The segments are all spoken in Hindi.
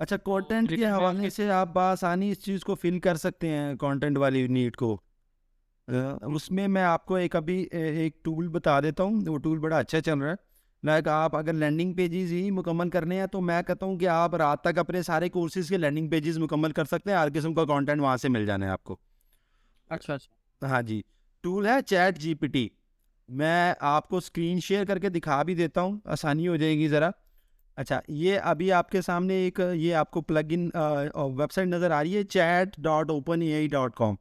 अच्छा, कंटेंट के हवाले से आप आसानी इस चीज़ को फिल कर सकते हैं, कंटेंट वाली नीड को। उसमें मैं आपको एक टूल बता देता हूँ, वो टूल बड़ा अच्छा चल रहा है। लाइक आप अगर लैंडिंग पेजेस ही मुकम्मल करने हैं तो मैं कहता हूँ कि आप रात तक अपने सारे कोर्सेज के लैंडिंग पेजेस मुकम्मल कर सकते हैं, हर किस्म का कंटेंट वहाँ से मिल जाना है आपको। अच्छा अच्छा। हाँ जी, टूल है चैट जीपीटी। मैं आपको स्क्रीन शेयर करके दिखा भी देता हूँ, आसानी हो जाएगी ज़रा। अच्छा, ये अभी आपके सामने एक ये आपको प्लग इन वेबसाइट नज़र आ रही है, chat.openai.com।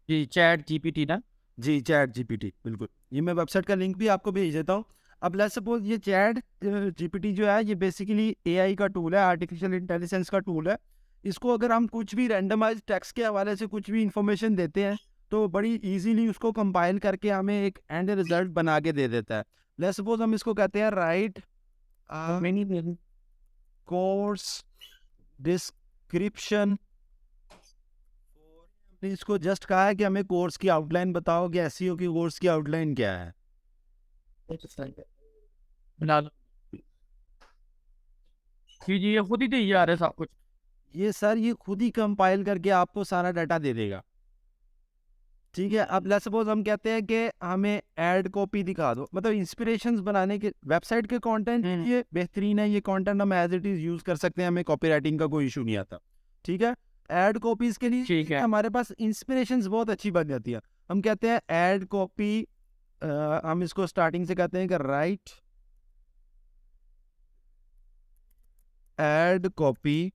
जी, चैट जीपीटी ना? जी, चैट जीपीटी, बिल्कुल। ये मैं वेबसाइट का लिंक भी आपको भेज देता हूँ। अब लेट्स सपोज ये चैट जीपीटी जो है, ये बेसिकली एआई का टूल है, आर्टिफिशियल इंटेलिजेंस का टूल है। इसको अगर हम कुछ भी रैंडमाइज टेक्स्ट के हवाले से कुछ भी इंफॉर्मेशन देते हैं तो बड़ी इजीली उसको कंपाइल करके हमें एक एंड रिजल्ट बना के दे देता है। लेट्स सपोज हम इसको कहते हैं राइट मैंने मैंने- कोर्स डिस्क्रिप्शन। हमने इसको जस्ट कहा है कि हमें कोर्स की आउटलाइन बताओ कि एसईओ की कोर्स की आउटलाइन क्या है। बना लो जी जी, ये खुद ही तैयार है सब कुछ। ये सर ये खुद ही कंपाइल करके आपको सारा डाटा दे देगा। ठीक है, अब लेट्स सपोज हम कहते हैं कि हमें ऐड कॉपी दिखा दो, मतलब इंस्पिरेशंस बनाने के वेबसाइट के कंटेंट ये बेहतरीन है, ये कंटेंट हम एज इट इज यूज कर सकते हैं, हमें कॉपीराइटिंग का कोई इशू नहीं आता। ठीक है, ऐड कॉपीज के लिए ठीक है। हमारे पास इंस्पिरेशंस बहुत अच्छी बन जाती है। हम कहते हैं ऐड कॉपी, हम इसको स्टार्टिंग से कहते हैं कि write ad copy.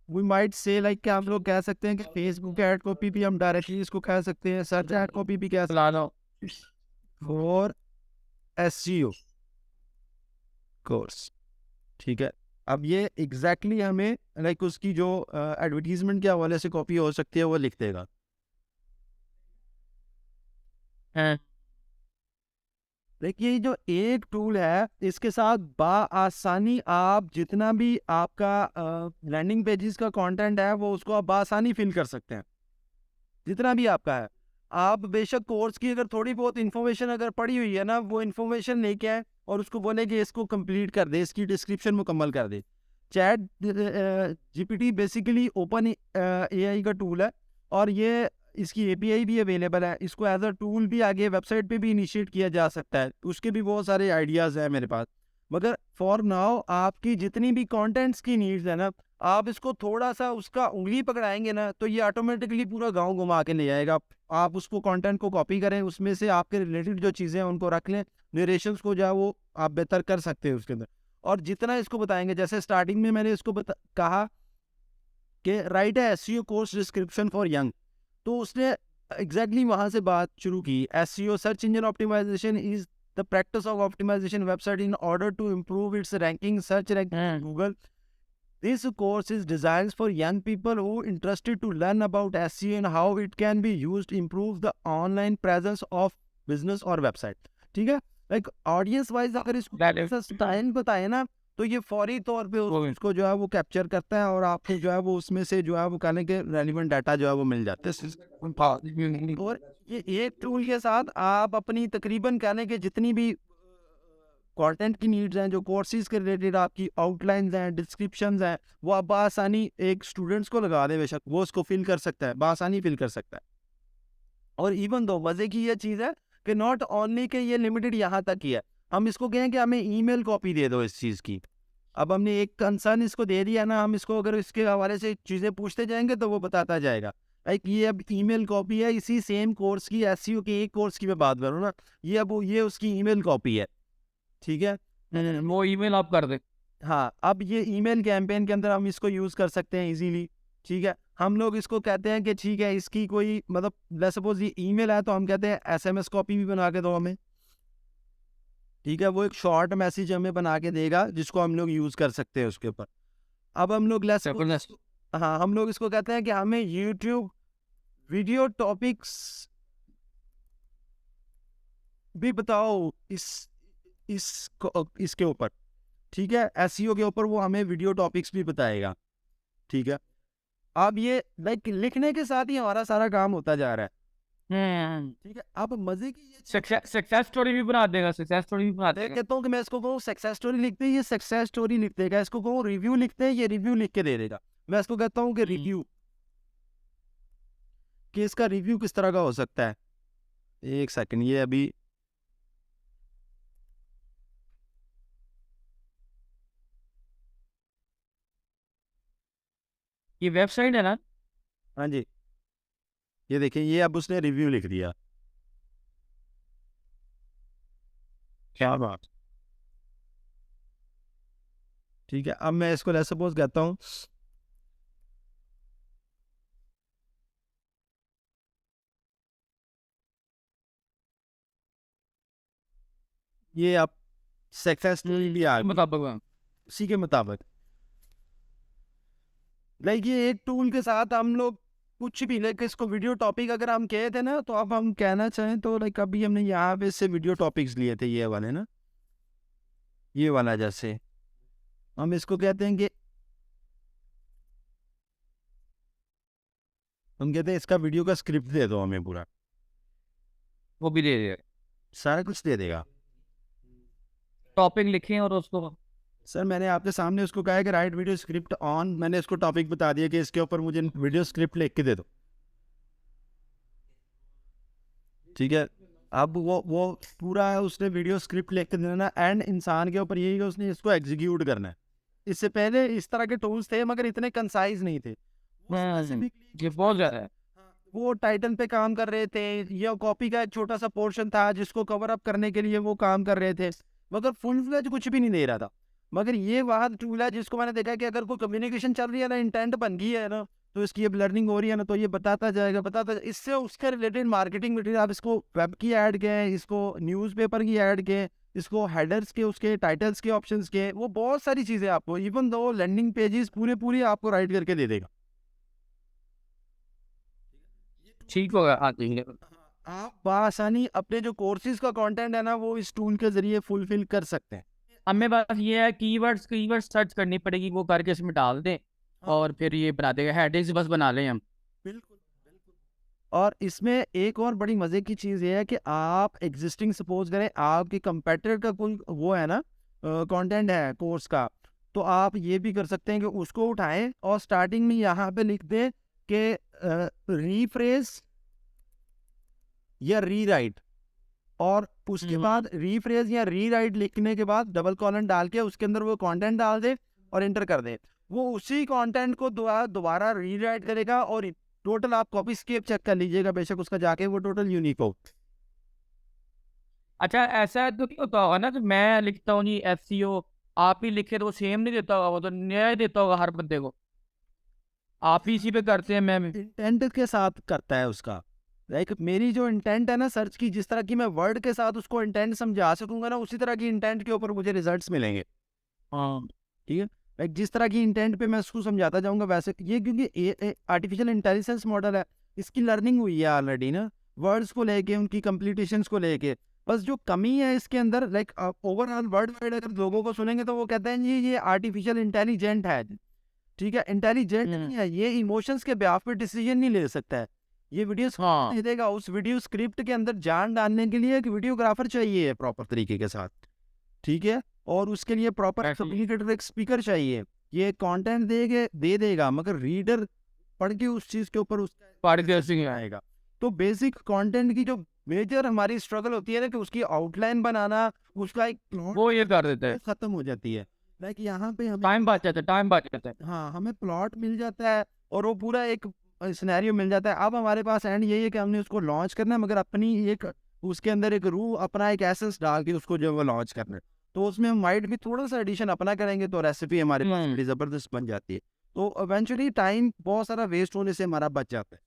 We might say like क्या हम लोग कह सकते हैं कि फेसबुक ऐड कॉपी भी हम डायरेक्टली इसको कह सकते हैं, सर्च ऐड कॉपी भी कह सकते बना लो। हैं फॉर एसईओ कोर्स। ठीक है, अब ये एग्जैक्टली हमें लाइक उसकी जो एडवर्टीजमेंट के हवाले से कॉपी हो सकती है वो लिख देगा। हैं। देखिए, ये जो एक टूल है इसके साथ आसानी आप जितना भी आपका लैंडिंग पेजेस का कंटेंट है वो उसको आप आसानी फिल कर सकते हैं, जितना भी आपका है। आप बेशक कोर्स की अगर थोड़ी बहुत इन्फॉर्मेशन अगर पड़ी हुई है ना, वो इन्फॉर्मेशन लेके आए और उसको बोले कि इसको कंप्लीट कर दे, इसकी डिस्क्रिप्शन मुकम्मल कर दे। ChatGPT basically OpenAI का टूल है, और ये इसकी एपीआई भी अवेलेबल है। इसको एज अ टूल भी आगे वेबसाइट पे भी इनिशिएट किया जा सकता है, उसके भी बहुत सारे आइडियाज़ हैं मेरे पास। मगर फॉर नाउ आपकी जितनी भी कंटेंट्स की नीड्स है ना, आप इसको थोड़ा सा उसका उंगली पकड़ाएंगे ना तो ये ऑटोमेटिकली पूरा गांव घुमा के ले जाएगा। आप उसको कंटेंट को कॉपी करें, उसमें से आपके रिलेटेड जो चीज़ें हैं उनको रख लें, नरेशंस को जो है वो आप बेहतर कर सकते हैं उसके अंदर। और जितना इसको बताएंगे, जैसे स्टार्टिंग में मैंने इसको कहा कि राइट है SEO course description for young, तो उसने एग्जैक्टली वहां से बात शुरू की। SEO search engine optimization is the practice of optimization website in order to improve its ranking search ranking in हैं। Google. This course is designed for young people who are interested to learn about SEO and how it can be used to improve the online presence of business or website. ठीक है, लाइक ऑडियंस वाइज अगर इसको डायरेक्ट स्टाइल बताए ना तो ये फौरी तौर पे वो उसको जो है वो कैप्चर करता है और आपको जो है वो उसमें से जो है वो कहने के रेलिवेंट डाटा जो है वो मिल जाता है। और ये एक टूल के साथ आप अपनी तकरीबन कहने के जितनी भी कंटेंट की नीड्स हैं, जो कोर्सेज के रिलेटेड आपकी आउटलाइंस हैं, डिस्क्रिप्शंस हैं, वो आप बआसानी एक स्टूडेंट्स को लगा दें, बेशक वो उसको फिल कर सकता है, बआसानी फिल कर सकता है। और इवन दो मज़े की ये चीज़ है कि नॉट ओनली के ये लिमिटेड यहाँ तक ही है, हम इसको कहें कि हमें ईमेल कॉपी दे दो इस चीज़ की। अब हमने एक कंसर्न इसको दे दिया ना, हम इसको अगर इसके हवाले से चीज़ें पूछते जाएंगे तो वो बताता जाएगा। लाइक ये अब ईमेल कॉपी है इसी सेम कोर्स की, एसईओ के एक कोर्स की मैं बात करूँ ना, ये अब ये उसकी ईमेल कॉपी है। ठीक है, वो ईमेल आप कर दे। हाँ, अब ये ईमेल कैंपेन के अंदर हम इसको यूज़ कर सकते हैं इजीली। ठीक है, हम लोग इसको कहते हैं कि ठीक है इसकी कोई मतलब लेट्स सपोज ये ईमेल है तो हम कहते हैं एसएमएस कॉपी भी बना के दो हमें। ठीक है, वो एक शॉर्ट मैसेज हमें बना के देगा जिसको हम लोग यूज़ कर सकते हैं उसके ऊपर। अब हम लोग लेट्स सपोज, जबरदस्त। हाँ, हम लोग इसको कहते हैं कि हमें यूट्यूब वीडियो टॉपिक्स भी बताओ इसके ऊपर। ठीक है, एसईओ के ऊपर वो हमें वीडियो टॉपिक्स भी बताएगा। ठीक है, अब ये लाइक लिखने के साथ ही हमारा सारा काम होता जा रहा है। ठीक है। अब मजे की ये सक्सेस स्टोरी भी बना देगा, सक्सेस स्टोरी भी बना मैं देगा। कहता हूँ कि मैं इसको कहूँ सक्सेस स्टोरी लिखते हैं, ये सक्सेस स्टोरी लिख देगा। इसको कहूँ रिव्यू लिखते हैं, ये रिव्यू लिख के दे देगा। मैं इसको कहता हूँ कि रिव्यू, कि इसका रिव्यू किस तरह का हो सकता है। एक सेकंड, ये अभी ये वेबसाइट है ना? हाँ जी, ये देखिए, ये अब उसने रिव्यू लिख दिया। क्या बात। ठीक है, अब मैं इसको लेट्स सपोज कहता हूँ ये आप सक्सेस स्टोरी भी आ गई मुताबिक। उसी के मुताबिक। लाइक ये एक टूल के साथ हम लोग कुछ भी, लाइक इसको वीडियो टॉपिक अगर हम कहे थे ना, तो अब हम कहना चाहें तो लाइक अभी हमने यहाँ पे से वीडियो टॉपिक्स लिए थे, ये वाले ना, ये वाला जैसे हम इसको कहते हैं कि हम कहते हैं इसका वीडियो का स्क्रिप्ट दे दो हमें पूरा, वो भी दे देगा, सारा कुछ दे देगा। टॉपिक लिखें और उसको। सर मैंने आपके सामने उसको कहा है कि राइट वीडियो स्क्रिप्ट ऑन, मैंने इसको टॉपिक बता दिया कि इसके ऊपर मुझे वीडियो स्क्रिप्ट लिख के दे दो। ठीक है, अब वो पूरा है, उसने वीडियो स्क्रिप्ट लिख के देना, एंड इंसान के ऊपर यही कि उसने इसको एग्जीक्यूट करना है। इससे पहले इस तरह के टूल्स थे मगर इतने कंसाइज नहीं थे। वो ये बहुत ज्यादा है। वो टाइटल पे काम कर रहे थे, या कॉपी का एक छोटा सा पोर्शन था जिसको कवर अप करने के लिए वो काम कर रहे थे, मगर फुल फ्लेज कुछ भी नहीं दे रहा था। मगर ये वहाँ टूल है जिसको मैंने देखा कि अगर कोई कम्युनिकेशन चल रही है ना, इंटेंट बन गई है ना, तो इसकी अब लर्निंग हो रही है ना, तो ये बताता जाएगा इससे उसके रिलेटेड मार्केटिंग मटेरियल, आप इसको वेब की ऐड के, इसको न्यूज़पेपर की ऐड के, इसको हेडर्स के, उसके टाइटल्स के ऑप्शंस के, वो बहुत सारी चीज़ें आपको, इवन दो लैंडिंग पेजेस पूरे पूरी आपको राइट करके दे देगा। ठीक होगा, हाँ ठीक है। आप बआसानी अपने जो कोर्सेज का कंटेंट है ना, वो इस टूल के जरिए फुलफिल कर सकते हैं। हमें बस ये है, कीवर्ड्स कीवर्ड्स सर्च करनी पड़ेगी, वो करके इसमें डाल दें और फिर ये बना देगा, हेडिंग्स बस बना लें हम। बिल्कुल बिल्कुल। और इसमें एक और बड़ी मजे की चीज ये है कि आप एग्जिस्टिंग, सपोज करें आपके कंपेटिटर का कोई वो है ना, कंटेंट है कोर्स का, तो आप ये भी कर सकते हैं कि उसको उठाएं और स्टार्टिंग में यहाँ पे लिख दें कि रीफ्रेज या रीराइट, और उसके बाद रीफ्रेज या रीराइट लिखने के बाद डबल कॉलन डाल के उसके अंदर वो कंटेंट डाल दे और एंटर कर दे। वो उसी कंटेंट को दोबारा रीराइट करेगा, और टोटल आप कॉपी स्केप चेक कर लीजिएगा, बेशक उसका जाके वो टोटल यूनिक हो। अच्छा, ऐसा तो नहीं होता होगा ना कि मैं लिखता हूँ जी SEO, आप ही लिखे तो वो सेम नहीं देता होगा, वो तो नया ही देता होगा हर बंदे को। आप ही इसी पे करते हैं, मैं इंटेंट के साथ करता है उसका। लाइक मेरी जो इंटेंट है ना सर्च की, जिस तरह की मैं वर्ड के साथ उसको इंटेंट समझा सकूंगा ना, उसी तरह की इंटेंट के ऊपर मुझे रिजल्ट्स मिलेंगे। हाँ। ठीक है, लाइक जिस तरह की इंटेंट पे मैं उसको समझाता जाऊंगा वैसे, ये क्योंकि आर्टिफिशियल इंटेलिजेंस मॉडल है, इसकी लर्निंग हुई है ऑलरेडी ना, वर्ड्स को लेके, उनकी कंप्लीटेशंस को लेके। बस जो कमी है इसके अंदर, लाइक ओवरऑल वर्ड वाइड अगर लोगों को सुनेंगे तो वो कहते हैं जी ये आर्टिफिशियल इंटेलिजेंट है। ठीक है, इंटेलिजेंट नहीं है, ये इमोशंस के बेहाफ पे डिसीजन नहीं ले सकता है, ये वीडियो हाँ। नहीं देगा। उस वीडियो स्क्रिप्ट के अंदर जान डालने के लिए एक वीडियोग्राफर चाहिए प्रॉपर तरीके के साथ। ठीक है, और उसके लिए प्रॉपर कम्युनिकेटर, एक स्पीकर चाहिए। ये कंटेंट दे देगा, मगर रीडर पढ़ के उस चीज के ऊपर उसका आएगा। तो बेसिक कंटेंट की जो मेजर हमारी स्ट्रगल होती है ना, कि उसकी आउटलाइन बनाना, उसका एक प्लॉट, वो ये कर देते हैं, खत्म हो जाती है। लाइक यहाँ पे हमें टाइम बच जाता है, टाइम बच जाता है। हाँ, हमें प्लॉट मिल जाता है और वो पूरा एक सिनेरियो मिल जाता है। अब हमारे पास एंड यही है कि हमने उसको लॉन्च करना है, मगर अपनी एक उसके अंदर एक रूह, अपना एक एसेंस डाल के उसको जो वो लॉन्च करना है। तो उसमें हम माइट भी थोड़ा सा एडिशन अपना करेंगे तो रेसिपी हमारे पास बड़ी ज़बरदस्त बन जाती है। तो इवेंचुअली टाइम बहुत सारा वेस्ट होने से हमारा बच जाता है।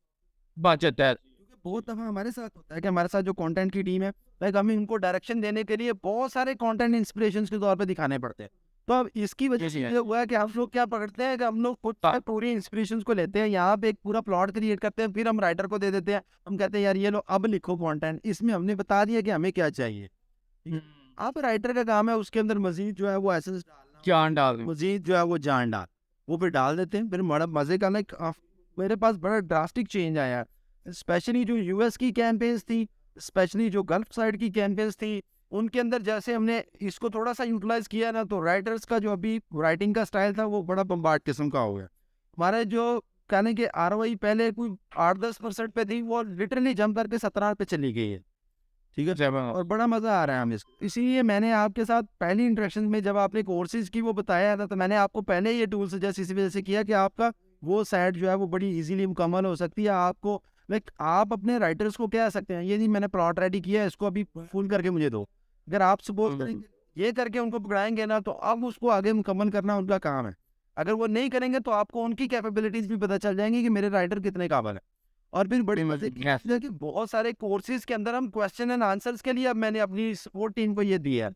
बच जाता है। क्योंकि बहुत दफ़ा हमारे साथ होता है कि हमारे साथ जो कंटेंट की टीम है, लाइक हमें इनको डायरेक्शन देने के लिए बहुत सारे कंटेंट इंस्पिरेशन के तौर पे दिखाने पड़ते हैं। तो अब इसकी वजह से ये हुआ है कि हम लोग क्या पकड़ते हैं कि हम लोग खुद पूरी इंस्पिरेशन को लेते हैं, यहाँ पे एक पूरा प्लॉट क्रिएट करते हैं, फिर हम राइटर को दे देते हैं। हम कहते हैं यार ये लो अब लिखो कंटेंट, इसमें हमने बता दिया कि हमें क्या चाहिए। अब राइटर का काम है उसके अंदर मजीद जो है वो एसेंस डालना, जान डाल मजीद जो है वो जान डाल, वो फिर डाल देते हैं। फिर बड़ा मजे का, लाइक मेरे पास बड़ा ड्रास्टिक चेंज आया है। स्पेशली जो यूएस की कैंपेन्स थी, स्पेशली जो गल्फ साइड की कैंपेन्स थी, उनके अंदर जैसे हमने इसको थोड़ा सा यूटिलाइज किया ना, तो राइटर्स का जो अभी राइटिंग का स्टाइल था वो बड़ा बम्बार्ड किस्म का हो गया। हमारे जो कहने के आरओआई पहले कोई 8-10% पे थी, वो लिटरली जंप करके 17 पे चली गई है। ठीक है, और बड़ा मज़ा आ रहा है हमें इसको। इसीलिए मैंने आपके साथ पहली इंटरेक्शन में जब आपने कोर्सेज की वो बताया था, तो मैंने आपको पहले ये टूल सजेस्ट इसी वजह से किया कि आपका वो साइट जो है वो बड़ी इजीली मुकम्मल हो सकती है। आपको लाइक आप अपने राइटर्स को कह सकते हैं, ये नहीं मैंने प्लॉट रेडी किया है, इसको अभी फुल करके मुझे दो। अगर आप सपोज करेंगे ये करके उनको पकड़ाएंगे ना, तो अब उसको आगे मुकम्मल करना उनका काम है। अगर वो नहीं करेंगे तो आपको उनकी कैपेबिलिटीज भी पता चल जाएंगी कि मेरे राइटर कितने काबिल है। और फिर बड़ी मजे की चीज़ है कि बहुत सारे कोर्सेज के अंदर हम क्वेश्चन एंड आंसर्स के लिए अब मैंने अपनी सपोर्ट टीम को ये दिया है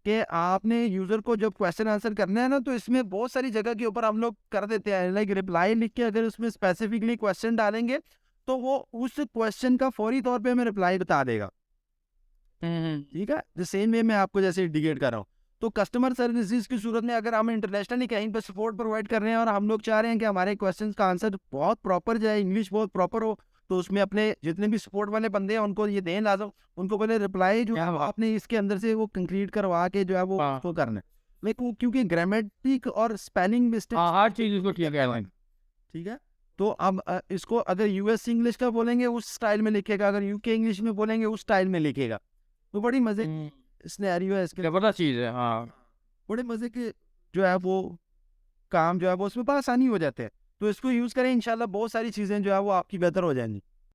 कि आपने यूजर को जब क्वेश्चन आंसर करना है ना, तो इसमें बहुत सारी जगह के ऊपर हम लोग कर देते हैं, लाइक रिप्लाई लिख के अगर उसमें स्पेसिफिकली क्वेश्चन डालेंगे तो वो उस क्वेश्चन का फौरी तौर पे हमें रिप्लाई बता देगा। ठीक है, द सेम वे मैं आपको जैसे इंडिकेट कर रहा हूँ। तो कस्टमर सर्विसेज की सूरत में अगर हम इंटरनेशनली कहीं पर सपोर्ट प्रोवाइड कर रहे हैं और हम लोग चाह रहे हैं कि हमारे क्वेश्चंस का आंसर बहुत प्रॉपर जाए, इंग्लिश बहुत प्रॉपर हो, तो उसमें अपने जितने भी सपोर्ट वाले बंदे हैं उनको ये दें लाजम, उनको पहले रिप्लाई जो है आपने इसके अंदर से वो कंक्रीट करवा के जो है वो उसको करना है। लेकिन क्योंकि ग्रामेटिक और स्पेलिंग मिस्टेक हर चीज इसको ठीक है। ठीक है, तो अब इसको अगर यूएस इंग्लिश का बोलेंगे उस स्टाइल में लिखेगा, अगर यूके इंग्लिश में बोलेंगे उस स्टाइल में लिखेगा। तो बड़ी मजे सिनेरियो है इसके, जबरदस्त चीज है। हाँ, बड़े मजे के जो है वो काम जो है वो उसमें बड़ा आसानी हो जाते हैं। तो इसको यूज़ करें, इंशाल्लाह बहुत सारी चीज़ें जो है वो आपकी बेहतर हो जाएंगी।